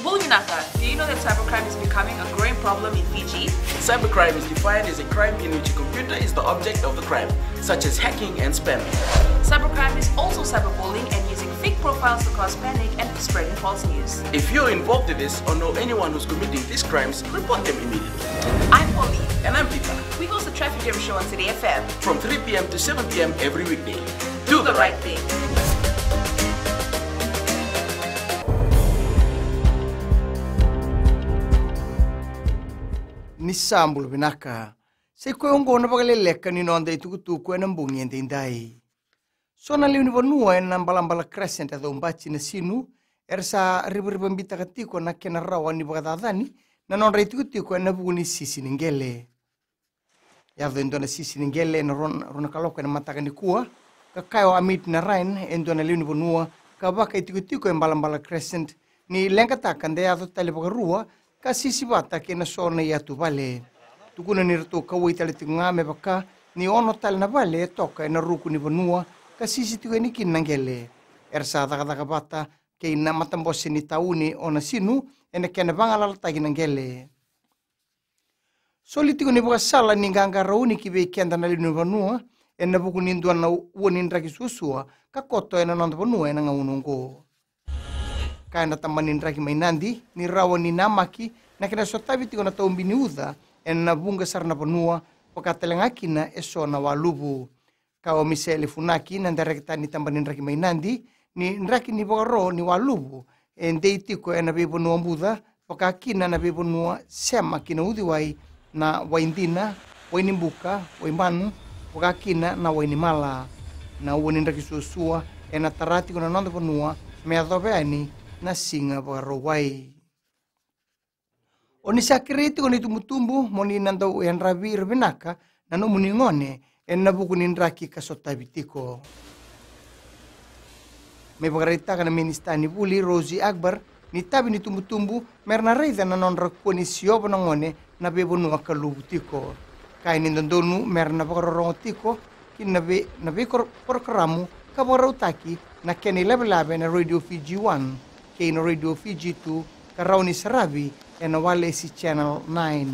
Bulginaka, do you know that cybercrime is becoming a growing problem in Fiji? Cybercrime is defined as a crime in which a computer is the object of the crime, such as hacking and spamming. Cybercrime is also cyberbullying and using fake profiles to cause panic and spreading false news. If you're involved in this or know anyone who's committing these crimes, report them immediately. I'm Polly. And I'm Peter. We host the Traffic Jam Show on City FM. From 3 p.m. to 7 p.m. every weekday. Do the right thing. Ni sambul binaka. Se koe ongo na pagaleleka ni nonda itukutuku e nambungi ente indai. So na liu ni vanua e nambalambala crescent e umbachi na sinu, ersa riba mbita katiko na kena rawa ni pagadadani, na nonda itukutuku e nabugu ni sisi ningele. Yadho endona sisi ningele na rona kaloko na mataka ni kua, kakayo amit na rain endona liu ni vanua, kabaka itukutuku e mbalambala crescent, ni lengkataka nde yadho tali pagarua, ka sisi bata ke na sona ya tu vale. Tukuna ni rato kawai tali tingame baka ni ono tali na vale toka na ruku ni vanua ka sisi tuwe ni kinangele. Ersa daka bata ke ina matambose ni tauni ona sinu ene kena bangala tagi nangele. Soli tigo ni buka sala ni ganga rauni ki be kenda na linu vanua ena buku ni ndua na uoni ndraki susua ka koto ena nonda vanua ena ngaunungo. Kaina tamanin raki mainandi ni rawa ni namaki na kena sotavi tigo na taumbi ni udha en na bunga sarna panua pakatelengakina eso na walubu kao misele funaki na ndarekta ni tamanin raki mainandi ni nraki ni bogaro ni walubu en deitiko en na bebonua mbuda pakakina na bebonua sema kina udiwai na waindina wainimbuka waimanu pakakina na wainimala na uoni nraki susua en na tarati kuna nonda panua me adobeani na singa barawai. Oni sakiriti koni tumutumbu moni nando en rabi rbinaka na no muningone en nabuku nindraki kasota bitiko. Me bagarita kana ministani buli Rosie Akbar ni tabi ni tumutumbu merna reida na non rakuni siobo nangone na bebonu akalubutiko. Kaini ndondonu merna bagarorongotiko kinabe na korkaramu kabarautaki na keni labelabe na Radio Fiji 1 kena Radio Fiji 2 karauni sarabi ena wale si channel 9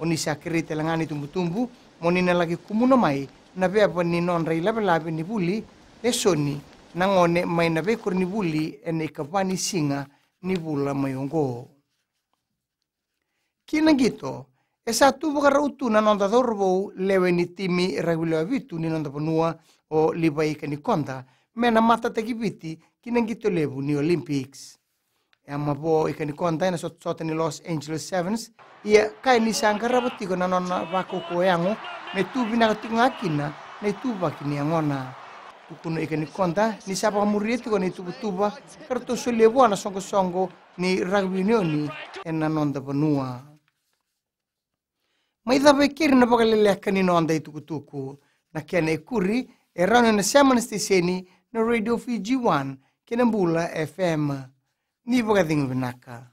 oni sakirite langani tumbu monina lagi kumuno mai na beba ni non rei labelabe ni buli lesoni nangone mai na bekor ni buli ena ikapani singa ni bula mayongo kina gito esa tu bagarautu na nonda dorbo lewe ni timi regular vitu ni nonda panua o libai kani konda mena mata tekibiti kinangito lebu ni Olympics. Ama bo ikani konta na sot ni Los Angeles Sevens ia kai ni sangkara bati ko na nona bako ko yango me tu bina tinga kina ne tu bakini angona kuno ikani konta ni sapa murieti ko ni tuba karto solebu ana songo ni rugby unioni en na nonda banua. Mai da bekir na bagalele kani nonda itukutuku na kena ikuri erano na semana stiseni na Radio Fiji 1 Kinambula FM ni bogading vinaka.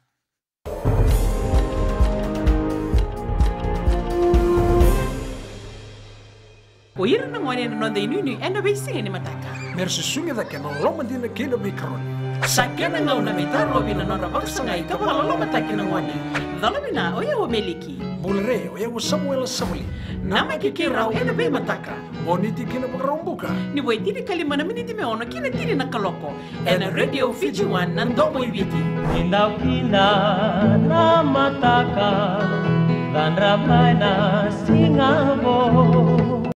O ira na ngone na nonda inuni ena beisinga ni mataka. Mersusunga da kena loma dina kena mikron. Sakena ngau na mitaro bina nonda baksangai kabala loma taki na ngone. Dala bina oya o meliki. Bulre oya o Samuel Samuli. Nama kikirau ena bei mataka. Moniti kena bagarombuka. Ni wai tiri kalima na miniti me ono kina tiri na kaloko. Ena Radio Fiji 1 nandomo ibiti. Indaw kina na mataka dan ramay na